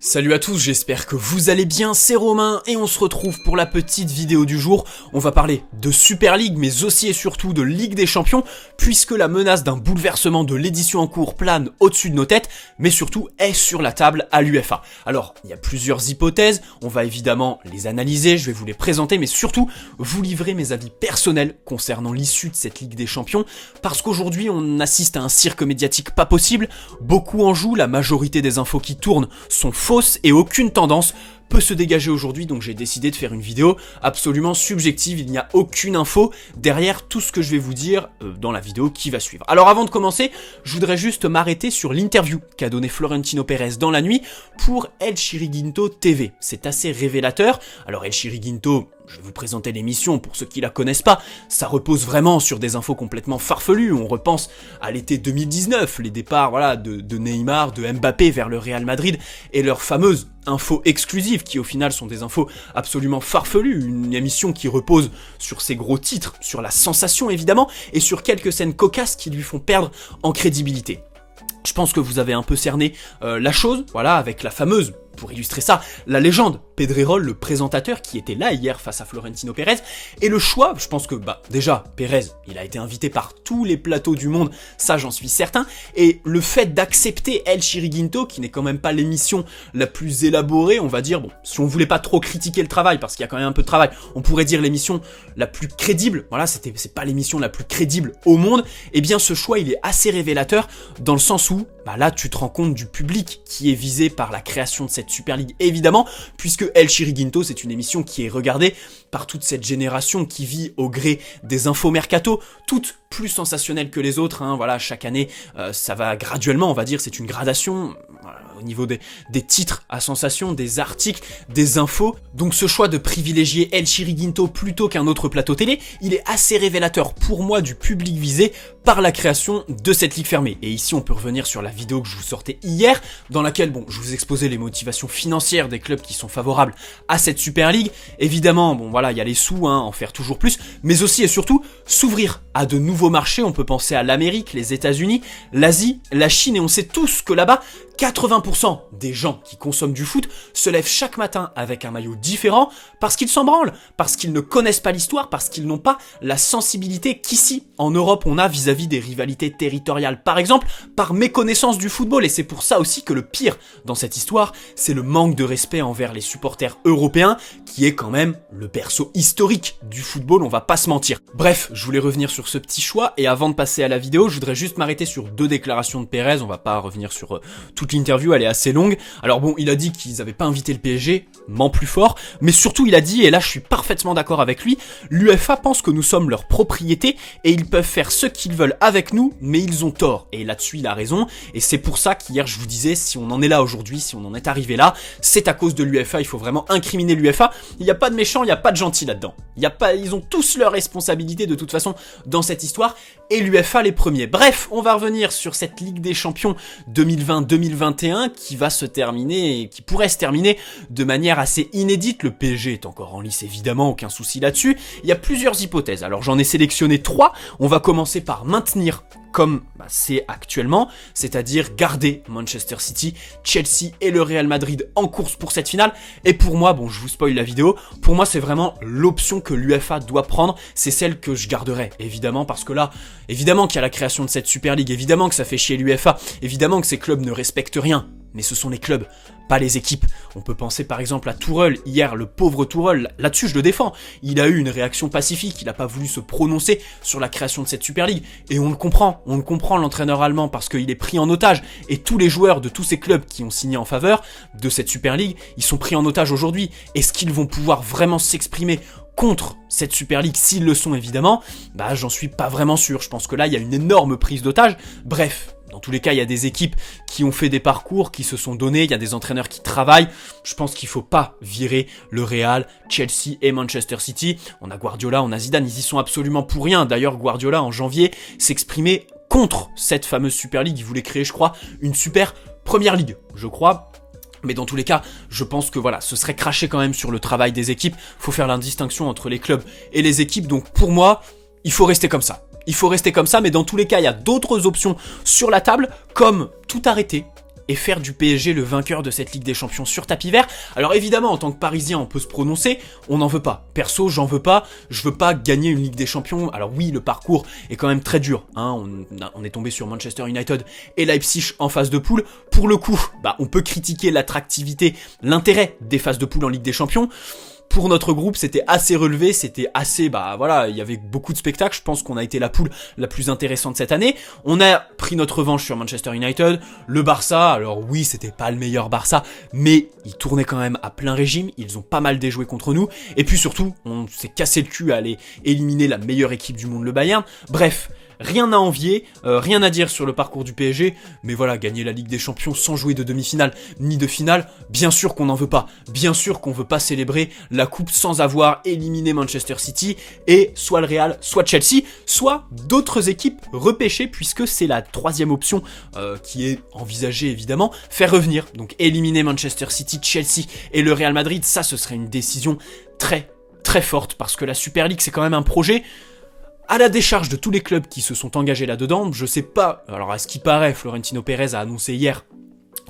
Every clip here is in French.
Salut à tous, j'espère que vous allez bien, c'est Romain et on se retrouve pour la petite vidéo du jour. On va parler de Super League mais aussi et surtout de Ligue des Champions puisque la menace d'un bouleversement de l'édition en cours plane au-dessus de nos têtes mais surtout est sur la table à l'UEFA. Alors, il y a plusieurs hypothèses, on va évidemment les analyser, je vais vous les présenter mais surtout vous livrer mes avis personnels concernant l'issue de cette Ligue des Champions parce qu'aujourd'hui on assiste à un cirque médiatique pas possible, beaucoup en jouent, la majorité des infos qui tournent sont fausses et aucune tendance peut se dégager aujourd'hui, donc j'ai décidé de faire une vidéo absolument subjective, il n'y a aucune info derrière tout ce que je vais vous dire dans la vidéo qui va suivre. Alors avant de commencer, je voudrais juste m'arrêter sur l'interview qu'a donné Florentino Pérez dans la nuit pour El Chiriquinto TV. C'est assez révélateur. Alors El Chiriquinto, je vais vous présenter l'émission pour ceux qui la connaissent pas, ça repose vraiment sur des infos complètement farfelues, on repense à l'été 2019, les départs de Neymar, de Mbappé vers le Real Madrid et leurs fameuses infos exclusives qui au final sont des infos absolument farfelues, une émission qui repose sur ses gros titres, sur la sensation évidemment et sur quelques scènes cocasses qui lui font perdre en crédibilité. Je pense que vous avez un peu cerné la chose, voilà, avec la fameuse, pour illustrer ça, la légende, Pedrerol, le présentateur qui était là hier face à Florentino Pérez, et le choix, je pense que, déjà, Pérez, il a été invité par tous les plateaux du monde, ça j'en suis certain, et le fait d'accepter El Chiriquinto, qui n'est quand même pas l'émission la plus élaborée, on va dire, bon, si on voulait pas trop critiquer le travail, parce qu'il y a quand même un peu de travail, on pourrait dire l'émission la plus crédible, voilà, c'est pas l'émission la plus crédible au monde, et bien ce choix, il est assez révélateur, dans le sens où, là, tu te rends compte du public qui est visé par la création de cette Super League, évidemment, puisque El Chiriquinto, c'est une émission qui est regardée par toute cette génération qui vit au gré des infos mercato, toutes plus sensationnelles que les autres, hein, voilà, chaque année, ça va graduellement, on va dire, c'est une gradation, voilà, au niveau des titres à sensation, des articles, des infos, donc ce choix de privilégier El Chiriquinto plutôt qu'un autre plateau télé, il est assez révélateur pour moi du public visé par la création de cette ligue fermée. Et ici, on peut revenir sur la vidéo que je vous sortais hier, dans laquelle, je vous exposais les motivations financières des clubs qui sont favorables à cette Super League. Évidemment, il y a les sous, en faire toujours plus, mais aussi et surtout, s'ouvrir à de nouveaux marchés. On peut penser à l'Amérique, les États-Unis, l'Asie, la Chine, et on sait tous que là-bas, 80% des gens qui consomment du foot se lèvent chaque matin avec un maillot différent parce qu'ils s'en branlent, parce qu'ils ne connaissent pas l'histoire, parce qu'ils n'ont pas la sensibilité qu'ici, en Europe, on a vis-à-vis des rivalités territoriales, par exemple, par méconnaissance du football. Et c'est pour ça aussi que le pire dans cette histoire, c'est le manque de respect envers les supporters européens, qui est quand même le berceau historique du football, on va pas se mentir. Bref, je voulais revenir sur ce petit choix, et avant de passer à la vidéo, je voudrais juste m'arrêter sur deux déclarations de Pérez, on va pas revenir sur toute l'interview, elle est assez longue. Alors il a dit qu'ils avaient pas invité le PSG, ment plus fort, mais surtout il a dit, et là je suis parfaitement d'accord avec lui, l'UEFA pense que nous sommes leur propriété et ils peuvent faire ce qu'ils veulent avec nous, mais ils ont tort. Et là-dessus il a raison, et c'est pour ça qu'hier je vous disais, si on en est là aujourd'hui, si on en est arrivé là, c'est à cause de l'UEFA, il faut vraiment incriminer l'UEFA. Il n'y a pas de méchants, il n'y a pas de gentils là-dedans. Ils ont tous leurs responsabilités de toute façon dans cette histoire, et l'UEFA les premiers. Bref, on va revenir sur cette Ligue des Champions 2020-2021 qui va se terminer, et qui pourrait se terminer de manière assez inédite. Le PSG est encore en lice évidemment, aucun souci là-dessus. Il y a plusieurs hypothèses, alors j'en ai sélectionné 3. On va commencer par maintenir comme c'est actuellement, c'est-à-dire garder Manchester City, Chelsea et le Real Madrid en course pour cette finale. Et pour moi, je vous spoil la vidéo, pour moi c'est vraiment l'option que l'UEFA doit prendre, c'est celle que je garderai, évidemment, parce que là, évidemment qu'il y a la création de cette Super League, évidemment que ça fait chier l'UEFA, évidemment que ces clubs ne respectent rien, mais ce sont les clubs, pas les équipes. On peut penser par exemple à Tourelle, hier, le pauvre Tourelle, là-dessus je le défends, il a eu une réaction pacifique, il n'a pas voulu se prononcer sur la création de cette Super League, et on le comprend l'entraîneur allemand, parce qu'il est pris en otage, et tous les joueurs de tous ces clubs qui ont signé en faveur de cette Super League, ils sont pris en otage aujourd'hui. Est-ce qu'ils vont pouvoir vraiment s'exprimer contre cette Super League, s'ils le sont évidemment? J'en suis pas vraiment sûr, je pense que là il y a une énorme prise d'otage. Bref, dans tous les cas, il y a des équipes qui ont fait des parcours, qui se sont donnés, il y a des entraîneurs qui travaillent. Je pense qu'il faut pas virer le Real, Chelsea et Manchester City. On a Guardiola, on a Zidane, ils y sont absolument pour rien. D'ailleurs, Guardiola, en janvier, s'exprimait contre cette fameuse Super League. Il voulait créer, je crois, une super première ligue, je crois. Mais dans tous les cas, je pense que ce serait cracher quand même sur le travail des équipes. Faut faire la distinction entre les clubs et les équipes. Donc pour moi, il faut rester comme ça. Mais dans tous les cas, il y a d'autres options sur la table, comme tout arrêter et faire du PSG le vainqueur de cette Ligue des Champions sur tapis vert. Alors évidemment, en tant que Parisien, on peut se prononcer, on n'en veut pas. Perso, j'en veux pas, je veux pas gagner une Ligue des Champions. Alors oui, le parcours est quand même très dur, hein. On est tombé sur Manchester United et Leipzig en phase de poule. Pour le coup, on peut critiquer l'attractivité, l'intérêt des phases de poule en Ligue des Champions. Pour notre groupe, c'était assez relevé, c'était assez, voilà, il y avait beaucoup de spectacles. Je pense qu'on a été la poule la plus intéressante cette année. On a pris notre revanche sur Manchester United. Le Barça, alors oui, c'était pas le meilleur Barça, mais ils tournaient quand même à plein régime. Ils ont pas mal déjoué contre nous. Et puis surtout, on s'est cassé le cul à aller éliminer la meilleure équipe du monde, le Bayern. Bref. Rien à envier, rien à dire sur le parcours du PSG, mais voilà, gagner la Ligue des Champions sans jouer de demi-finale ni de finale, bien sûr qu'on n'en veut pas, bien sûr qu'on veut pas célébrer la coupe sans avoir éliminé Manchester City et soit le Real, soit Chelsea, soit d'autres équipes repêchées puisque c'est la troisième option qui est envisagée évidemment, faire revenir, donc éliminer Manchester City, Chelsea et le Real Madrid, ça ce serait une décision très très forte parce que la Super League c'est quand même un projet à la décharge de tous les clubs qui se sont engagés là-dedans. Je sais pas, alors à ce qui paraît, Florentino Pérez a annoncé hier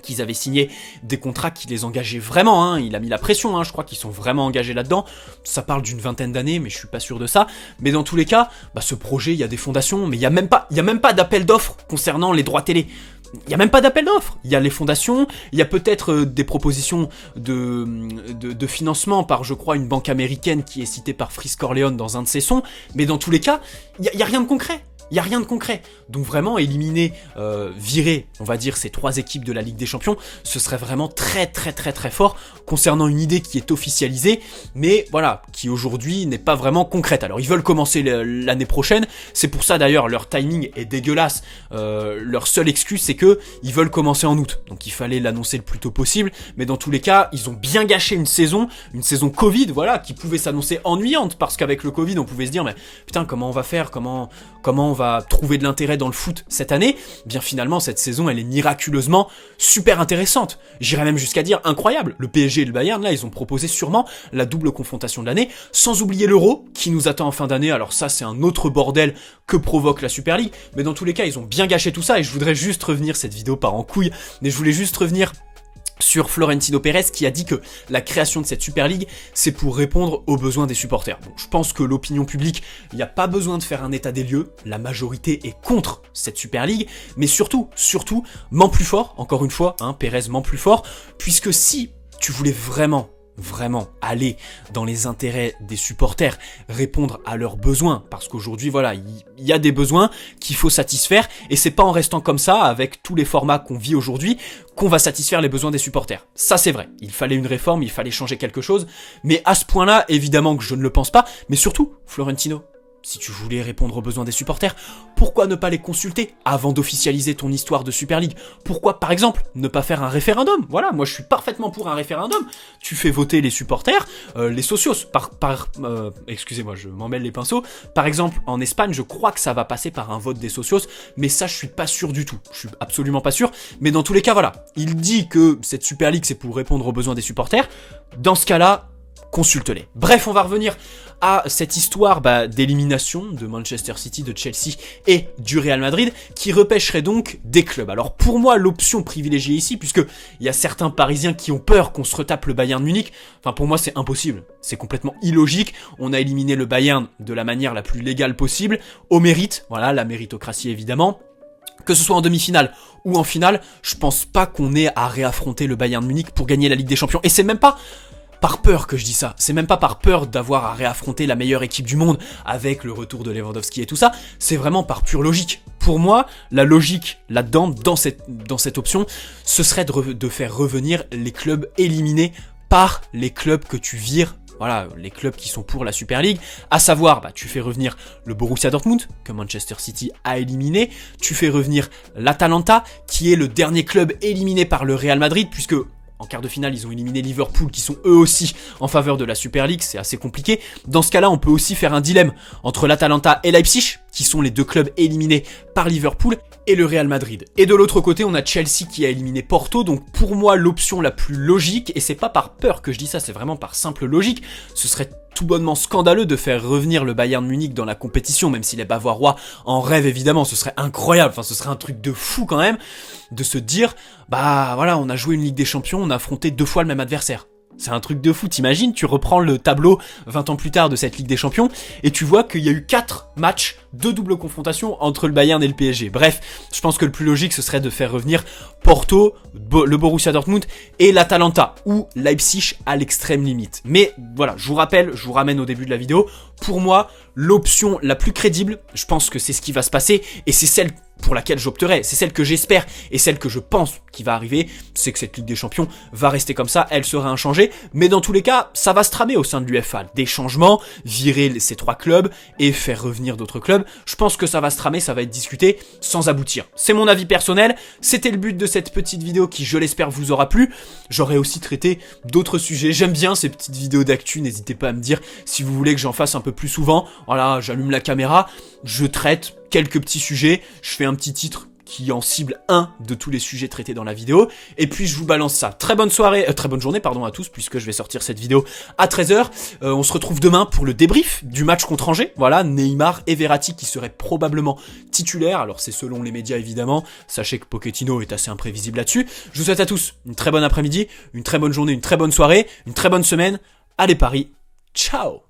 qu'ils avaient signé des contrats qui les engageaient vraiment, hein. Il a mis la pression, hein. Je crois qu'ils sont vraiment engagés là-dedans. Ça parle d'une vingtaine d'années, mais je suis pas sûr de ça. Mais dans tous les cas, ce projet, il y a des fondations, mais il y a même pas d'appel d'offres concernant les droits télé. Il n'y a même pas d'appel d'offres, il y a les fondations, il y a peut-être des propositions de financement par, je crois, une banque américaine qui est citée par Frisk Corleone dans un de ses sons, mais dans tous les cas, il n'y a rien de concret. Il n'y a rien de concret. Donc vraiment, éliminer, virer, on va dire, ces trois équipes de la Ligue des Champions, ce serait vraiment très très très très fort concernant une idée qui est officialisée, mais voilà, qui aujourd'hui n'est pas vraiment concrète. Alors ils veulent commencer l'année prochaine, c'est pour ça d'ailleurs leur timing est dégueulasse. Leur seule excuse c'est que ils veulent commencer en août, donc il fallait l'annoncer le plus tôt possible, mais dans tous les cas, ils ont bien gâché une saison Covid, voilà, qui pouvait s'annoncer ennuyante, parce qu'avec le Covid, on pouvait se dire, mais putain, comment on va faire, comment on va trouver de l'intérêt dans le foot cette année. Bien finalement, cette saison, elle est miraculeusement super intéressante. J'irais même jusqu'à dire incroyable. Le PSG et le Bayern, là, ils ont proposé sûrement la double confrontation de l'année, sans oublier l'Euro, qui nous attend en fin d'année. Alors ça, c'est un autre bordel que provoque la Super League. Mais dans tous les cas, ils ont bien gâché tout ça, et je voudrais juste revenir, cette vidéo part en couille, mais je voulais juste revenir sur Florentino Pérez qui a dit que la création de cette Super League, c'est pour répondre aux besoins des supporters. Donc je pense que l'opinion publique, il n'y a pas besoin de faire un état des lieux, la majorité est contre cette Super League, mais surtout, ment plus fort, encore une fois, Pérez ment plus fort, puisque si tu voulais vraiment aller dans les intérêts des supporters, répondre à leurs besoins, parce qu'aujourd'hui voilà, il y a des besoins qu'il faut satisfaire, et c'est pas en restant comme ça, avec tous les formats qu'on vit aujourd'hui, qu'on va satisfaire les besoins des supporters. Ça c'est vrai, il fallait une réforme, il fallait changer quelque chose, mais à ce point-là, évidemment que je ne le pense pas, mais surtout, Florentino, si tu voulais répondre aux besoins des supporters, pourquoi ne pas les consulter avant d'officialiser ton histoire de Super League? Pourquoi, par exemple, ne pas faire un référendum? Voilà, moi je suis parfaitement pour un référendum. Tu fais voter les supporters, les socios, excusez-moi, je m'en mêle les pinceaux. Par exemple, en Espagne, je crois que ça va passer par un vote des socios, mais ça, je suis pas sûr du tout. Je suis absolument pas sûr. Mais dans tous les cas, voilà, il dit que cette Super League, c'est pour répondre aux besoins des supporters. Dans ce cas-là, consulte-les. Bref, on va revenir à cette histoire d'élimination de Manchester City, de Chelsea et du Real Madrid, qui repêcherait donc des clubs. Alors pour moi, l'option privilégiée ici, puisque il y a certains Parisiens qui ont peur qu'on se retape le Bayern Munich, pour moi c'est impossible, c'est complètement illogique. On a éliminé le Bayern de la manière la plus légale possible, au mérite, voilà, la méritocratie évidemment. Que ce soit en demi-finale ou en finale, je pense pas qu'on ait à réaffronter le Bayern Munich pour gagner la Ligue des Champions. Et c'est même pas par peur que je dis ça, c'est même pas par peur d'avoir à réaffronter la meilleure équipe du monde avec le retour de Lewandowski et tout ça, c'est vraiment par pure logique. Pour moi, la logique là-dedans, dans cette option, ce serait de faire revenir les clubs éliminés par les clubs que tu vires. Voilà, les clubs qui sont pour la Super League, à savoir, tu fais revenir le Borussia Dortmund, que Manchester City a éliminé, tu fais revenir l'Atalanta, qui est le dernier club éliminé par le Real Madrid, puisque en quart de finale, ils ont éliminé Liverpool, qui sont eux aussi en faveur de la Super League, c'est assez compliqué. Dans ce cas-là, on peut aussi faire un dilemme entre l'Atalanta et Leipzig, qui sont les deux clubs éliminés par Liverpool, et le Real Madrid. Et de l'autre côté, on a Chelsea qui a éliminé Porto, donc pour moi, l'option la plus logique, et c'est pas par peur que je dis ça, c'est vraiment par simple logique, ce serait tout bonnement scandaleux de faire revenir le Bayern Munich dans la compétition, même si les Bavarois en rêvent évidemment, ce serait incroyable, enfin ce serait un truc de fou quand même, de se dire, bah voilà, on a joué une Ligue des Champions, on a affronté 2 fois le même adversaire. C'est un truc de fou, t'imagines, tu reprends le tableau 20 ans plus tard de cette Ligue des Champions, et tu vois qu'il y a eu 4 matchs de double confrontation entre le Bayern et le PSG. Bref, je pense que le plus logique, ce serait de faire revenir Porto, le Borussia Dortmund et l'Atalanta, ou Leipzig à l'extrême limite. Mais voilà, je vous rappelle, je vous ramène au début de la vidéo, pour moi, l'option la plus crédible, je pense que c'est ce qui va se passer, et c'est celle pour laquelle j'opterai, c'est celle que j'espère et celle que je pense qui va arriver, c'est que cette Ligue des Champions va rester comme ça, elle sera inchangée, mais dans tous les cas, ça va se tramer au sein de l'UEFA, des changements, virer ces 3 clubs et faire revenir d'autres clubs, je pense que ça va se tramer, ça va être discuté sans aboutir. C'est mon avis personnel, c'était le but de cette petite vidéo qui, je l'espère, vous aura plu. J'aurais aussi traité d'autres sujets, j'aime bien ces petites vidéos d'actu, n'hésitez pas à me dire si vous voulez que j'en fasse un peu plus souvent. Voilà, j'allume la caméra, je traite quelques petits sujets, je fais un petit titre qui en cible un de tous les sujets traités dans la vidéo, et puis je vous balance ça. Très bonne soirée, très bonne journée pardon à tous, puisque je vais sortir cette vidéo à 13h. On se retrouve demain pour le débrief du match contre Angers. Voilà, Neymar et Verratti qui seraient probablement titulaires, alors c'est selon les médias évidemment, sachez que Pochettino est assez imprévisible là-dessus. Je vous souhaite à tous une très bonne après-midi, une très bonne journée, une très bonne soirée, une très bonne semaine. Allez Paris, ciao!